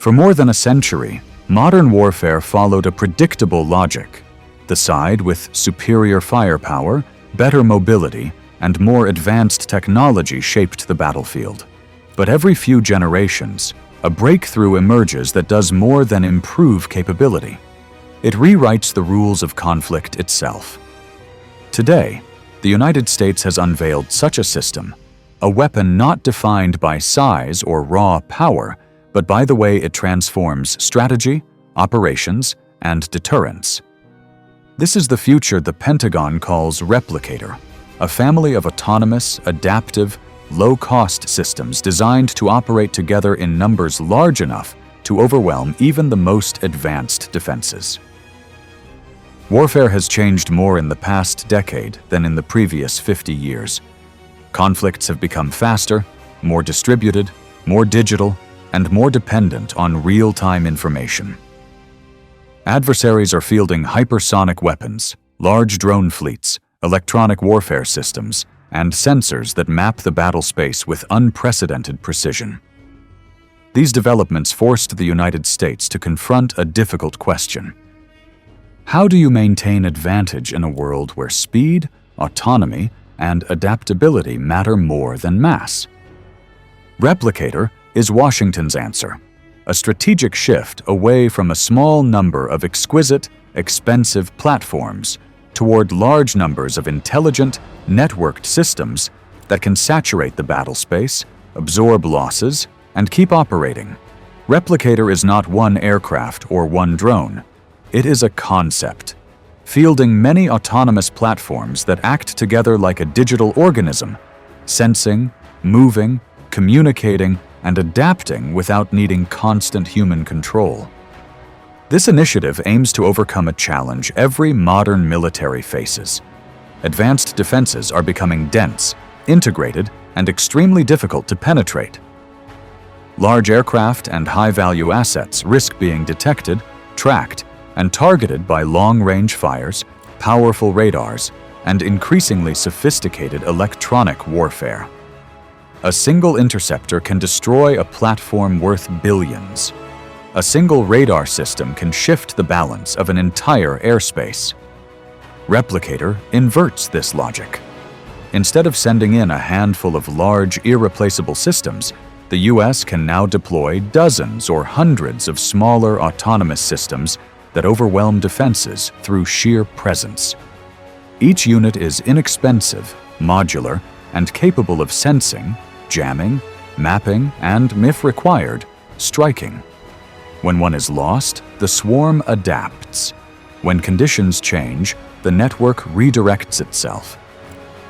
For more than a century, modern warfare followed a predictable logic. The side with superior firepower, better mobility, and more advanced technology shaped the battlefield. But every few generations, a breakthrough emerges that does more than improve capability. It rewrites the rules of conflict itself. Today, the United States has unveiled such a system, a weapon not defined by size or raw power, but by the way it transforms strategy, operations, and deterrence. This is the future the Pentagon calls Replicator, a family of autonomous, adaptive, low-cost systems designed to operate together in numbers large enough to overwhelm even the most advanced defenses. Warfare has changed more in the past decade than in the previous 50 years. Conflicts have become faster, more distributed, more digital, and more dependent on real-time information. Adversaries are fielding hypersonic weapons, large drone fleets, electronic warfare systems, and sensors that map the battle space with unprecedented precision. These developments forced the United States to confront a difficult question. How do you maintain advantage in a world where speed, autonomy, and adaptability matter more than mass? Replicator is Washington's answer, a strategic shift away from a small number of exquisite, expensive platforms toward large numbers of intelligent, networked systems that can saturate the battle space, absorb losses, and keep operating. Replicator is not one aircraft or one drone. It is a concept, fielding many autonomous platforms that act together like a digital organism, sensing, moving, communicating, and adapting without needing constant human control. This initiative aims to overcome a challenge every modern military faces. Advanced defenses are becoming dense, integrated, and extremely difficult to penetrate. Large aircraft and high-value assets risk being detected, tracked, and targeted by long-range fires, powerful radars, and increasingly sophisticated electronic warfare. A single interceptor can destroy a platform worth billions. A single radar system can shift the balance of an entire airspace. Replicator inverts this logic. Instead of sending in a handful of large, irreplaceable systems, the U.S. can now deploy dozens or hundreds of smaller autonomous systems that overwhelm defenses through sheer presence. Each unit is inexpensive, modular, and capable of sensing, jamming, mapping, and, if required, striking. When one is lost, the swarm adapts. When conditions change, the network redirects itself.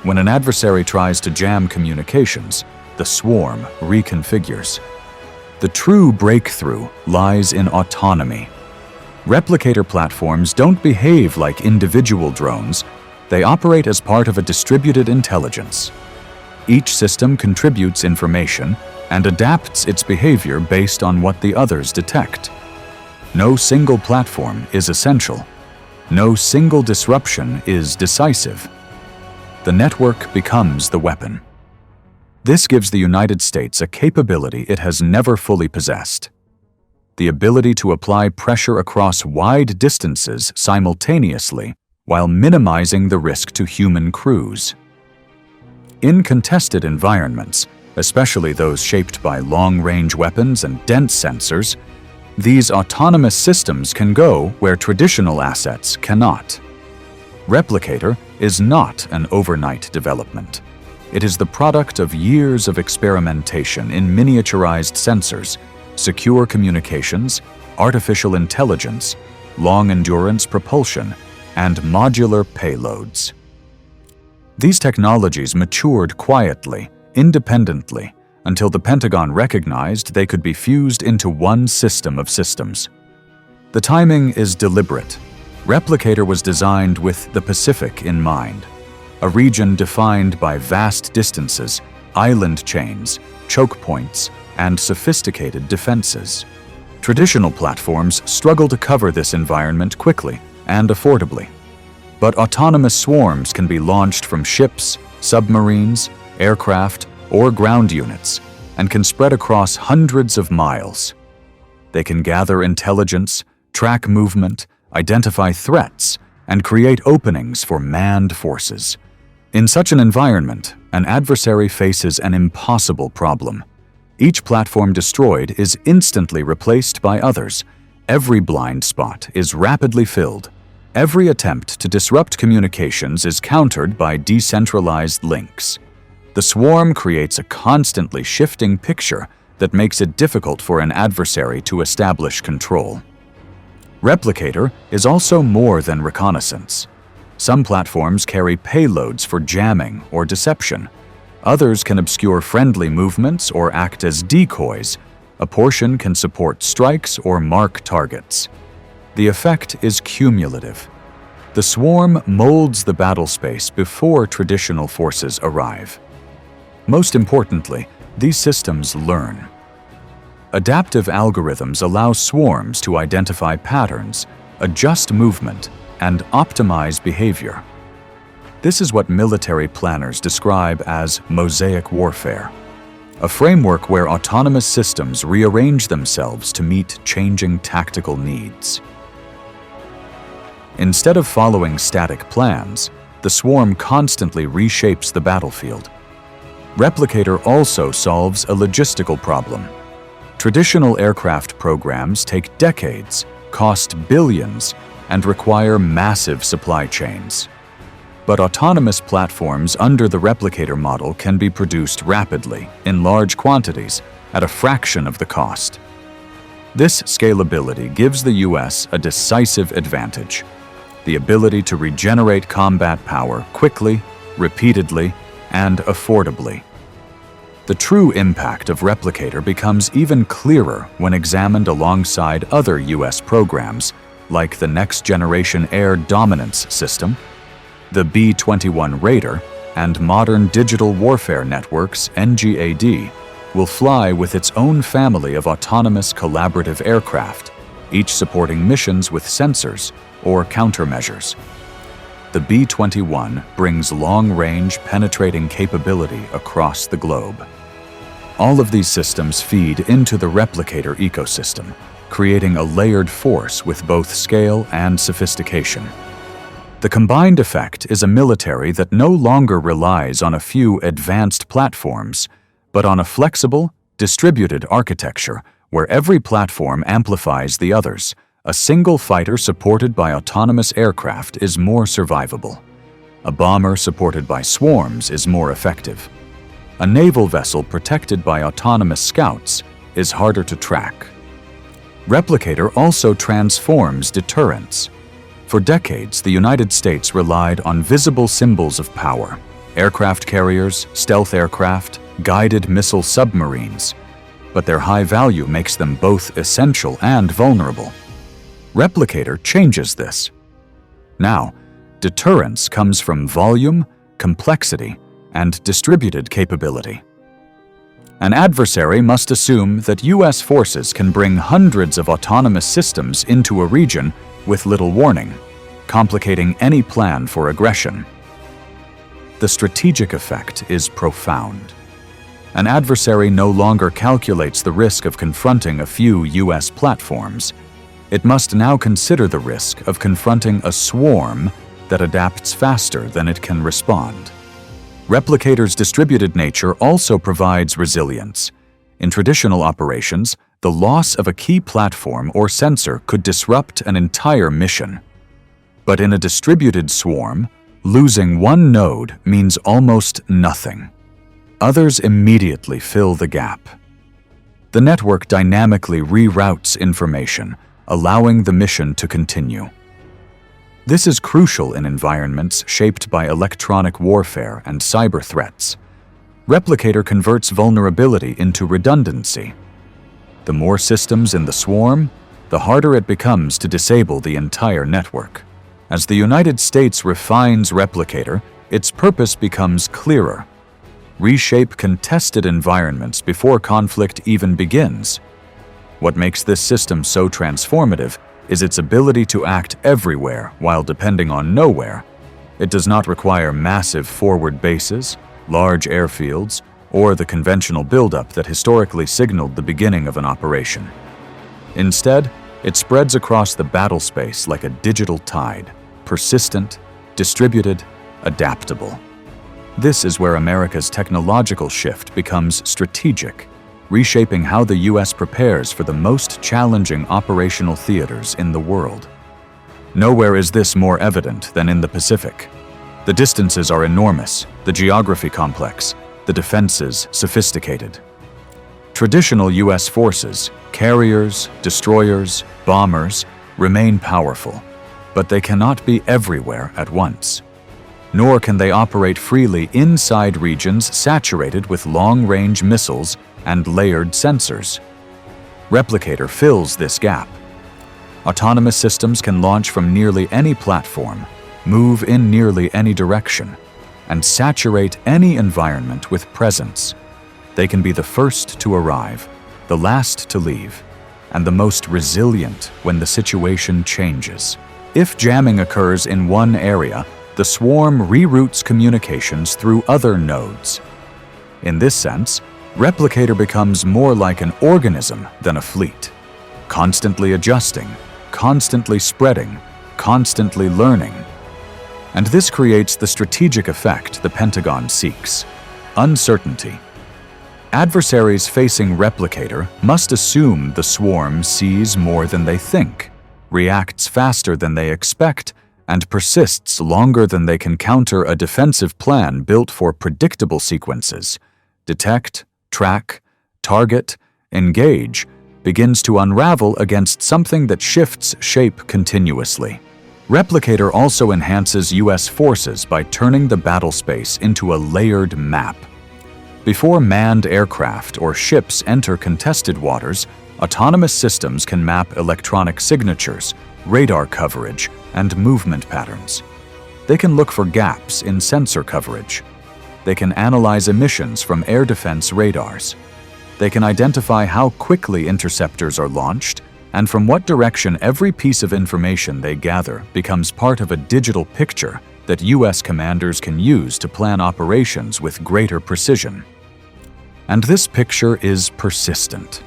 When an adversary tries to jam communications, the swarm reconfigures. The true breakthrough lies in autonomy. Replicator platforms don't behave like individual drones. They operate as part of a distributed intelligence. Each system contributes information and adapts its behavior based on what the others detect. No single platform is essential. No single disruption is decisive. The network becomes the weapon. This gives the United States a capability it has never fully possessed: the ability to apply pressure across wide distances simultaneously while minimizing the risk to human crews. In contested environments, especially those shaped by long-range weapons and dense sensors, these autonomous systems can go where traditional assets cannot. Replicator is not an overnight development. It is the product of years of experimentation in miniaturized sensors, secure communications, artificial intelligence, long-endurance propulsion, and modular payloads. These technologies matured quietly, independently, until the Pentagon recognized they could be fused into one system of systems. The timing is deliberate. Replicator was designed with the Pacific in mind, a region defined by vast distances, island chains, choke points, and sophisticated defenses. Traditional platforms struggle to cover this environment quickly and affordably. But autonomous swarms can be launched from ships, submarines, aircraft, or ground units, and can spread across hundreds of miles. They can gather intelligence, track movement, identify threats, and create openings for manned forces. In such an environment, an adversary faces an impossible problem. Each platform destroyed is instantly replaced by others. Every blind spot is rapidly filled. Every attempt to disrupt communications is countered by decentralized links. The swarm creates a constantly shifting picture that makes it difficult for an adversary to establish control. Replicator is also more than reconnaissance. Some platforms carry payloads for jamming or deception. Others can obscure friendly movements or act as decoys. A portion can support strikes or mark targets. The effect is cumulative. The swarm molds the battle space before traditional forces arrive. Most importantly, these systems learn. Adaptive algorithms allow swarms to identify patterns, adjust movement, and optimize behavior. This is what military planners describe as mosaic warfare, a framework where autonomous systems rearrange themselves to meet changing tactical needs. Instead of following static plans, the swarm constantly reshapes the battlefield. Replicator also solves a logistical problem. Traditional aircraft programs take decades, cost billions, and require massive supply chains. But autonomous platforms under the Replicator model can be produced rapidly, in large quantities, at a fraction of the cost. This scalability gives the US a decisive advantage: the ability to regenerate combat power quickly, repeatedly, and affordably. The true impact of Replicator becomes even clearer when examined alongside other US programs, like the Next Generation Air Dominance System, the B-21 Raider, and Modern Digital Warfare Networks (NGAD) will fly with its own family of autonomous collaborative aircraft, each supporting missions with sensors or countermeasures. The B-21 brings long-range penetrating capability across the globe. All of these systems feed into the Replicator ecosystem, creating a layered force with both scale and sophistication. The combined effect is a military that no longer relies on a few advanced platforms, but on a flexible, distributed architecture where every platform amplifies the others. A single fighter supported by autonomous aircraft is more survivable. A bomber supported by swarms is more effective. A naval vessel protected by autonomous scouts is harder to track. Replicator also transforms deterrence. For decades, the United States relied on visible symbols of power: aircraft carriers, stealth aircraft, guided missile submarines. But their high value makes them both essential and vulnerable. Replicator changes this. Now, deterrence comes from volume, complexity, and distributed capability. An adversary must assume that US forces can bring hundreds of autonomous systems into a region with little warning, complicating any plan for aggression. The strategic effect is profound. An adversary no longer calculates the risk of confronting a few US platforms. It must now consider the risk of confronting a swarm that adapts faster than it can respond. Replicator's distributed nature also provides resilience. In traditional operations, the loss of a key platform or sensor could disrupt an entire mission. But in a distributed swarm, losing one node means almost nothing. Others immediately fill the gap. The network dynamically reroutes information, allowing the mission to continue. This is crucial in environments shaped by electronic warfare and cyber threats. Replicator converts vulnerability into redundancy. The more systems in the swarm, the harder it becomes to disable the entire network. As the United States refines Replicator, its purpose becomes clearer: reshape contested environments before conflict even begins. What makes this system so transformative is its ability to act everywhere while depending on nowhere. It does not require massive forward bases, large airfields, or the conventional buildup that historically signaled the beginning of an operation. Instead, it spreads across the battle space like a digital tide, persistent, distributed, adaptable. This is where America's technological shift becomes strategic, reshaping how the U.S. prepares for the most challenging operational theaters in the world. Nowhere is this more evident than in the Pacific. The distances are enormous, the geography complex, the defenses sophisticated. Traditional U.S. forces, carriers, destroyers, bombers, remain powerful, but they cannot be everywhere at once. Nor can they operate freely inside regions saturated with long-range missiles and layered sensors. Replicator fills this gap. Autonomous systems can launch from nearly any platform, move in nearly any direction, and saturate any environment with presence. They can be the first to arrive, the last to leave, and the most resilient when the situation changes. If jamming occurs in one area, the swarm reroutes communications through other nodes. In this sense, Replicator becomes more like an organism than a fleet, constantly adjusting, constantly spreading, constantly learning. And this creates the strategic effect the Pentagon seeks: uncertainty. Adversaries facing Replicator must assume the swarm sees more than they think, reacts faster than they expect, and persists longer than they can counter a defensive plan built for predictable sequences. Detect, track, target, engage begins to unravel against something that shifts shape continuously. Replicator also enhances U.S. forces by turning the battle space into a layered map. Before manned aircraft or ships enter contested waters, autonomous systems can map electronic signatures, radar coverage, and movement patterns. They can look for gaps in sensor coverage. They can analyze emissions from air defense radars. They can identify how quickly interceptors are launched and from what direction every piece of information they gather becomes part of a digital picture that U.S. commanders can use to plan operations with greater precision. And this picture is persistent.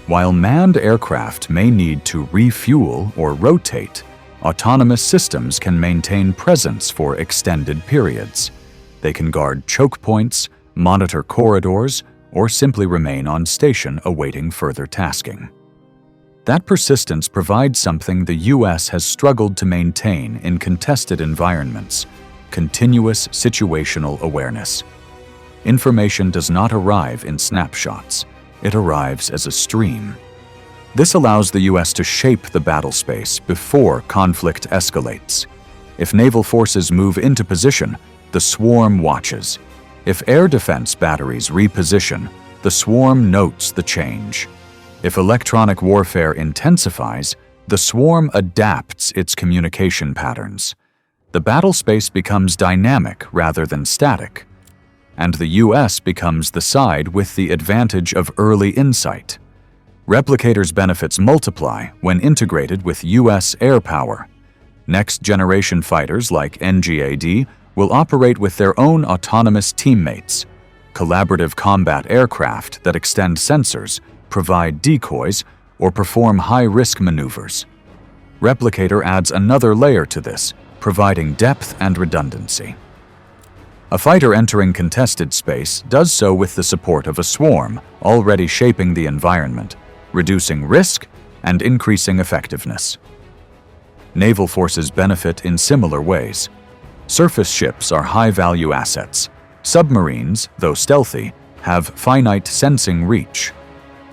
While manned aircraft may need to refuel or rotate, autonomous systems can maintain presence for extended periods. They can guard choke points, monitor corridors, or simply remain on station awaiting further tasking. That persistence provides something the U.S. has struggled to maintain in contested environments: continuous situational awareness. Information does not arrive in snapshots. It arrives as a stream. This allows the U.S. to shape the battle space before conflict escalates. If naval forces move into position, the swarm watches. If air defense batteries reposition, the swarm notes the change. If electronic warfare intensifies, the swarm adapts its communication patterns. The battle space becomes dynamic rather than static, and the U.S. becomes the side with the advantage of early insight. Replicator's benefits multiply when integrated with U.S. air power. Next-generation fighters like NGAD will operate with their own autonomous teammates. Collaborative combat aircraft that extend sensors, provide decoys, or perform high-risk maneuvers. Replicator adds another layer to this, providing depth and redundancy. A fighter entering contested space does so with the support of a swarm already shaping the environment, reducing risk and increasing effectiveness. Naval forces benefit in similar ways. Surface ships are high-value assets. Submarines, though stealthy, have finite sensing reach.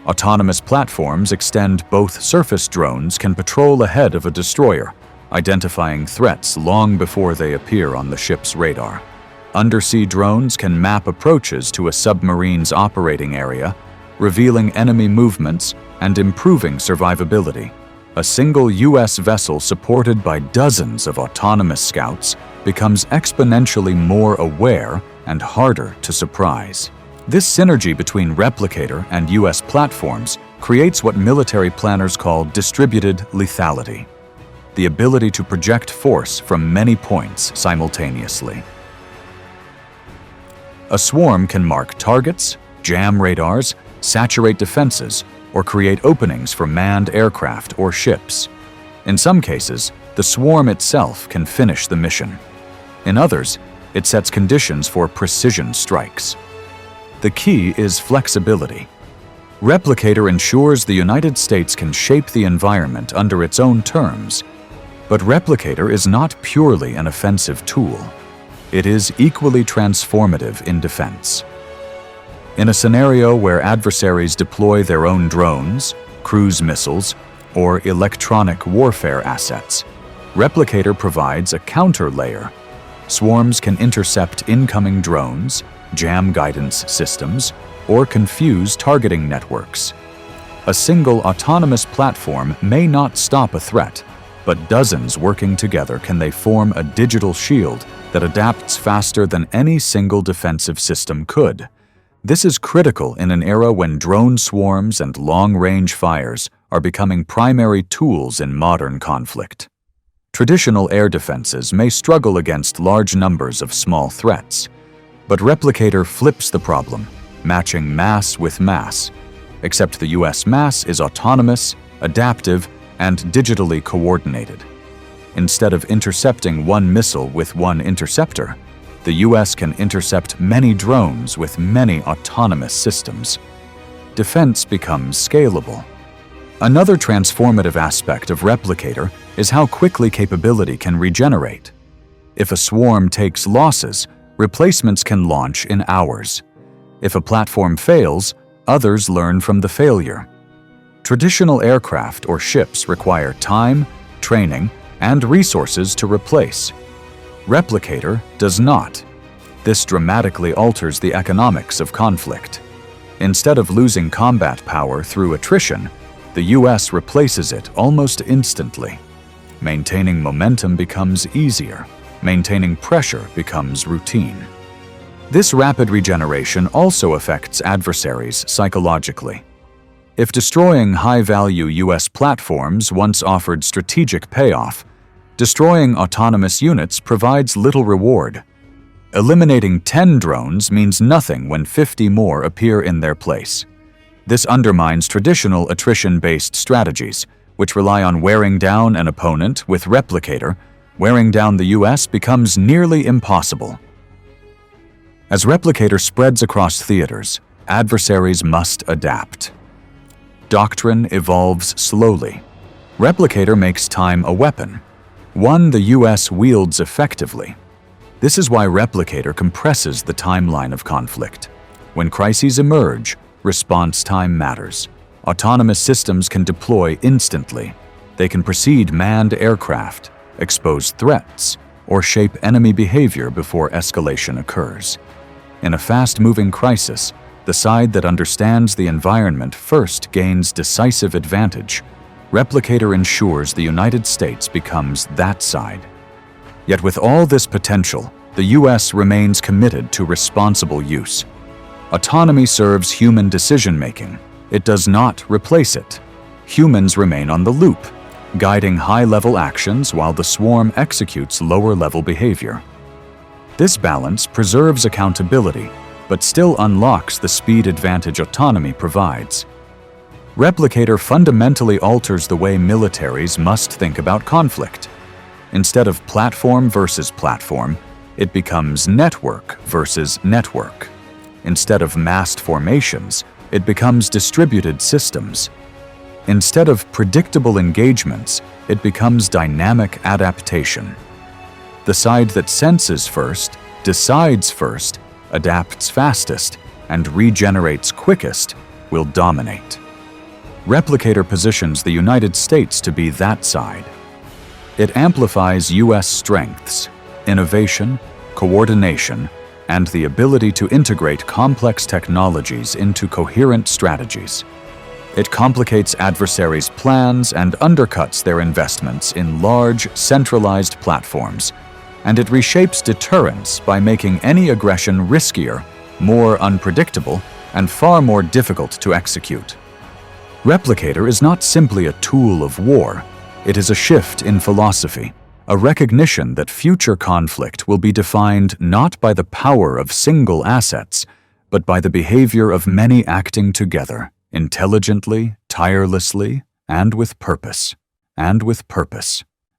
Autonomous platforms extend. Both surface drones can patrol ahead of a destroyer, identifying threats long before they appear on the ship's radar. Undersea drones can map approaches to a submarine's operating area, revealing enemy movements and improving survivability. A single U.S. vessel supported by dozens of autonomous scouts becomes exponentially more aware and harder to surprise. This synergy between Replicator and U.S. platforms creates what military planners call distributed lethality, the ability to project force from many points simultaneously. A swarm can mark targets, jam radars, saturate defenses, or create openings for manned aircraft or ships. In some cases, the swarm itself can finish the mission. In others, it sets conditions for precision strikes. The key is flexibility. Replicator ensures the United States can shape the environment under its own terms, but Replicator is not purely an offensive tool. It is equally transformative in defense. In a scenario where adversaries deploy their own drones, cruise missiles, or electronic warfare assets, Replicator provides a counter layer. Swarms can intercept incoming drones, jam guidance systems, or confuse targeting networks. A single autonomous platform may not stop a threat, but dozens working together can they form a digital shield that adapts faster than any single defensive system could. This is critical in an era when drone swarms and long-range fires are becoming primary tools in modern conflict. Traditional air defenses may struggle against large numbers of small threats, but Replicator flips the problem, matching mass with mass, except the U.S. mass is autonomous, adaptive, and digitally coordinated. Instead of intercepting one missile with one interceptor, the U.S. can intercept many drones with many autonomous systems. Defense becomes scalable. Another transformative aspect of Replicator is how quickly capability can regenerate. If a swarm takes losses, replacements can launch in hours. If a platform fails, others learn from the failure. Traditional aircraft or ships require time, training, and resources to replace. Replicator does not. This dramatically alters the economics of conflict. Instead of losing combat power through attrition, the U.S. replaces it almost instantly. Maintaining momentum becomes easier. Maintaining pressure becomes routine. This rapid regeneration also affects adversaries psychologically. If destroying high-value U.S. platforms once offered strategic payoff, destroying autonomous units provides little reward. Eliminating 10 drones means nothing when 50 more appear in their place. This undermines traditional attrition-based strategies, which rely on wearing down an opponent. With Replicator, wearing down the U.S. becomes nearly impossible. As Replicator spreads across theaters, adversaries must adapt. Doctrine evolves slowly. Replicator makes time a weapon, one the U.S. wields effectively. This is why Replicator compresses the timeline of conflict. When crises emerge, response time matters. Autonomous systems can deploy instantly. They can precede manned aircraft, expose threats, or shape enemy behavior before escalation occurs. In a fast-moving crisis, the side that understands the environment first gains decisive advantage. Replicator ensures the United States becomes that side. Yet with all this potential, the U.S. remains committed to responsible use. Autonomy serves human decision-making. It does not replace it. Humans remain on the loop, guiding high-level actions while the swarm executes lower-level behavior. This balance preserves accountability, but still unlocks the speed advantage autonomy provides. Replicator fundamentally alters the way militaries must think about conflict. Instead of platform versus platform, it becomes network versus network. Instead of massed formations, it becomes distributed systems. Instead of predictable engagements, it becomes dynamic adaptation. The side that senses first, decides first, adapts fastest, and regenerates quickest will dominate. Replicator positions the United States to be that side. It amplifies U.S. strengths, innovation, coordination, and the ability to integrate complex technologies into coherent strategies. It complicates adversaries' plans and undercuts their investments in large, centralized platforms, and it reshapes deterrence by making any aggression riskier, more unpredictable, and far more difficult to execute. Replicator is not simply a tool of war. It is a shift in philosophy, a recognition that future conflict will be defined not by the power of single assets, but by the behavior of many acting together intelligently, tirelessly, and with purpose.